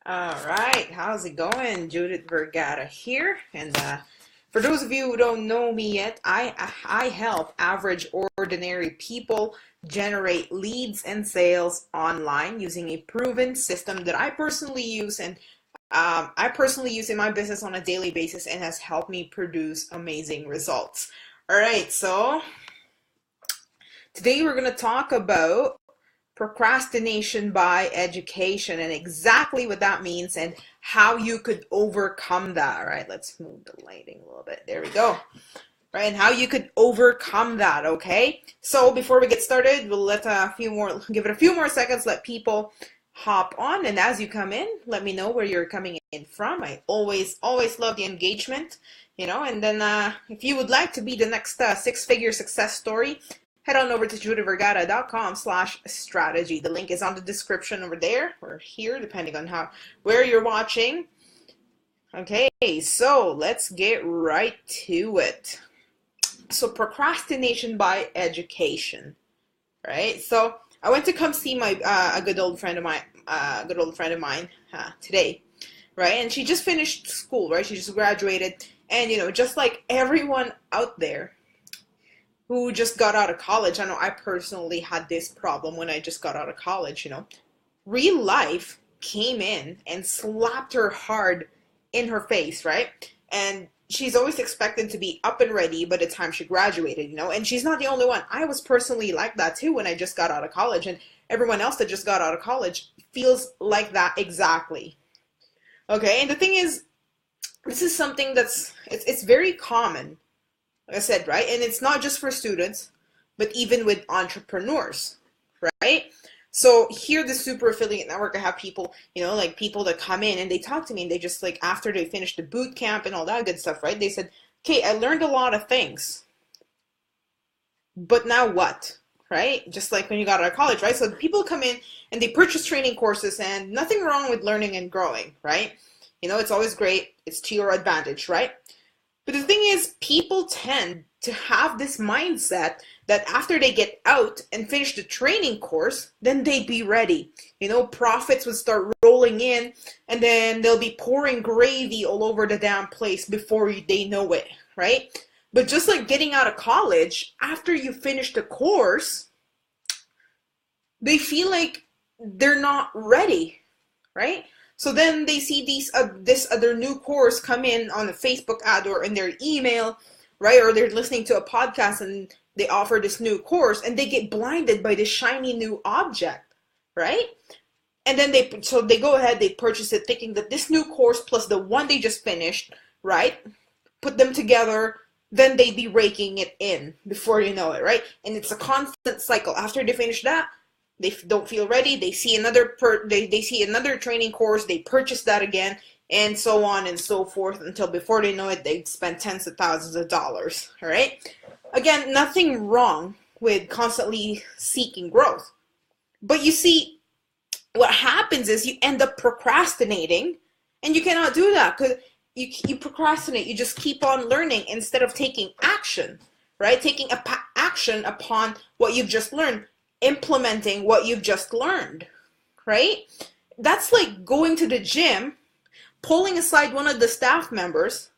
All right, how's it going? Judith Vergara here, and for those of you who don't know me yet, I help average ordinary people generate leads and sales online using a proven system that I personally use and I personally use in my business on a daily basis and has helped me produce amazing results. All right, so today we're going to talk about procrastination by education and exactly what that means and how you could overcome that. All right, let's move the lighting a little bit. There we go. Right, and how you could overcome that. Okay, so before we get started, we'll give it a few more seconds, let people hop on, and as you come in, let me know where you're coming in from. I always love the engagement, and then if you would like to be the next six-figure success story, head on over to judithvergara.com/strategy. The link is on the description over there or here, depending on where you're watching. Okay, so let's get right to it. So procrastination by education, right? So I went to come see my a good old friend of mine today, right? And she just finished school, right? She just graduated, and just like everyone out there who just got out of college. I know I personally had this problem when I just got out of college, real life came in and slapped her hard in her face, right? And she's always expected to be up and ready by the time she graduated, and she's not the only one. I was personally like that too when I just got out of college, and everyone else that just got out of college feels like that exactly. Okay, and the thing is, this is something it's very common, like I said, right? And it's not just for students, but even with entrepreneurs, right? So here, the Super Affiliate Network, I have people, like people that come in and they talk to me and they just like, after they finish the boot camp and all that good stuff, right? They said, okay, I learned a lot of things, but now what, right? Just like when you got out of college, right? So people come in and they purchase training courses, and nothing wrong with learning and growing, right? It's always great. It's to your advantage, right? But the thing is, people tend to have this mindset that after they get out and finish the training course, then they'd be ready. Profits would start rolling in, and then they'll be pouring gravy all over the damn place before they know it, right? But just like getting out of college, after you finish the course, they feel like they're not ready, right? So then they see this other new course come in on a Facebook ad or in their email, right? Or they're listening to a podcast and they offer this new course, and they get blinded by this shiny new object, right? And then they go ahead, they purchase it thinking that this new course plus the one they just finished, right? Put them together, then they'd be raking it in before you know it, right? And it's a constant cycle. After they finish that, they don't feel ready. They see another they see another training course. They purchase that again, and so on and so forth until before they know it, they've spent tens of thousands of dollars. All right. Again, nothing wrong with constantly seeking growth, but you see, what happens is you end up procrastinating, and you cannot do that because you procrastinate. You just keep on learning instead of taking action, right? Taking action upon what you've just learned. Implementing what you've just learned, right? That's like going to the gym, pulling aside one of the staff members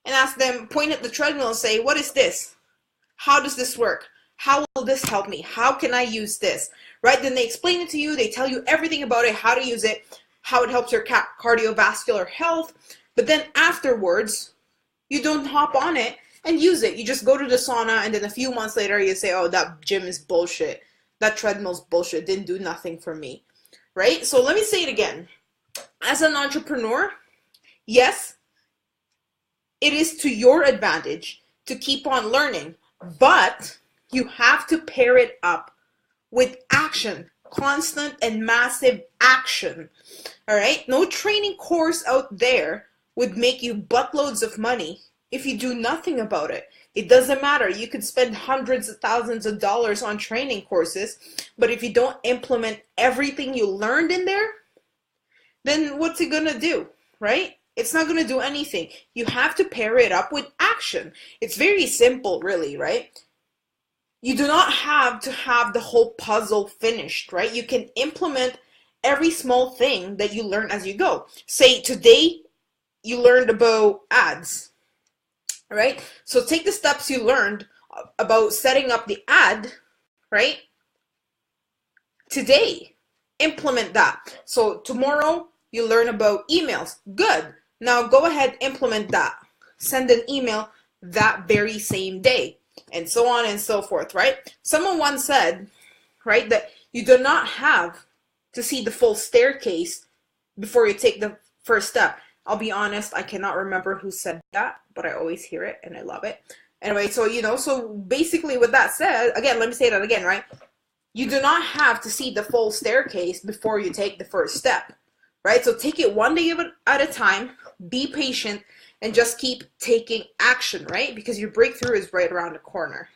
and ask them, point at the treadmill and say, what is this? How does this work? How will this help me? How can I use this? Right? Then they explain it to you. They tell you everything about it, how to use it, how it helps your cardiovascular health. But then afterwards, you don't hop on it and use it. You just go to the sauna, and then a few months later, you say, oh, that gym is bullshit. That treadmill's bullshit, didn't do nothing for me, right? So let me say it again. As an entrepreneur, yes, it is to your advantage to keep on learning, but you have to pair it up with action, constant and massive action, all right? No training course out there would make you buttloads of money if you do nothing about it. It doesn't matter. You could spend hundreds of thousands of dollars on training courses, but if you don't implement everything you learned in there, then what's it gonna do, right? It's not gonna do anything. You have to pair it up with action. It's very simple, really, right? You do not have to have the whole puzzle finished, right? You can implement every small thing that you learn as you go. Say today you learned about ads, right? So take the steps you learned about setting up the ad, right? Today, implement that. So tomorrow you learn about emails. Good. Now go ahead, implement that. Send an email that very same day, and so on and so forth, right? Someone once said, right, that you do not have to see the full staircase before you take the first step. I'll be honest, I cannot remember who said that, but I always hear it and I love it. Anyway, so so basically with that said, again, let me say that again, right? You do not have to see the full staircase before you take the first step, right? So take it one day at a time, be patient, and just keep taking action, right? Because your breakthrough is right around the corner,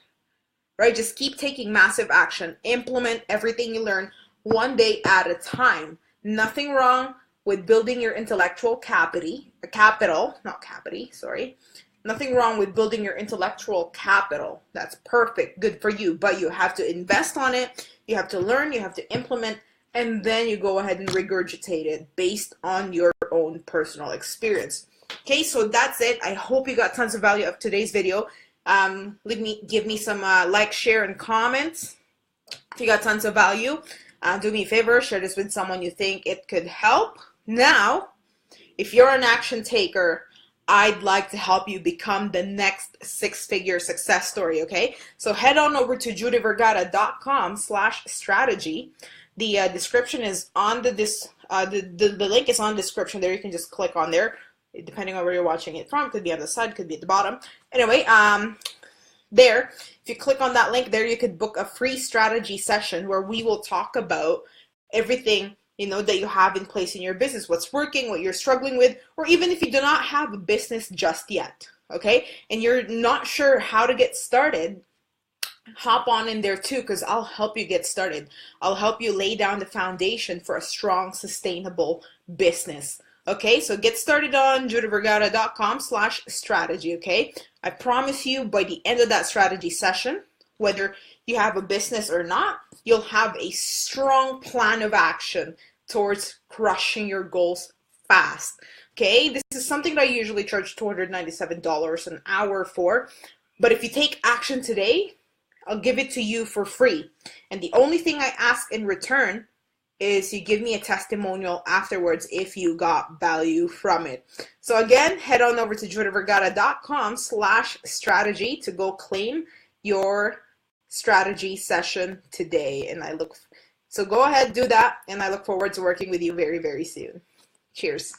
right? Just keep taking massive action. Implement everything you learn one day at a time. Nothing wrong with building your intellectual capital. Nothing wrong with building your intellectual capital. That's perfect, good for you, but you have to invest on it, you have to learn, you have to implement, and then you go ahead and regurgitate it based on your own personal experience. Okay, so that's it. I hope you got tons of value of today's video. Give me some like, share, and comments if you got tons of value. Do me a favor, share this with someone you think it could help. Now, if you're an action taker, I'd like to help you become the next six-figure success story, okay? So head on over to judyvergara.com/strategy. The description is on the link is on the description there. You can just click on there, depending on where you're watching it from. Could be on the side, could be at the bottom. Anyway, there, if you click on that link there, you could book a free strategy session where we will talk about everything that you have in place in your business, what's working, what you're struggling with, or even if you do not have a business just yet, okay, and you're not sure how to get started, hop on in there too, because I'll help you get started. I'll help you lay down the foundation for a strong, sustainable business. Okay, so get started on judyvergara.com/strategy, okay? I promise you by the end of that strategy session, whether you have a business or not, you'll have a strong plan of action towards crushing your goals fast. Okay, this is something that I usually charge $297 an hour for, but if you take action today, I'll give it to you for free. And the only thing I ask in return is you give me a testimonial afterwards if you got value from it. So again, head on over to judyvergara.com/strategy to go claim your strategy session today. So go ahead, do that, and I look forward to working with you very, very soon. Cheers.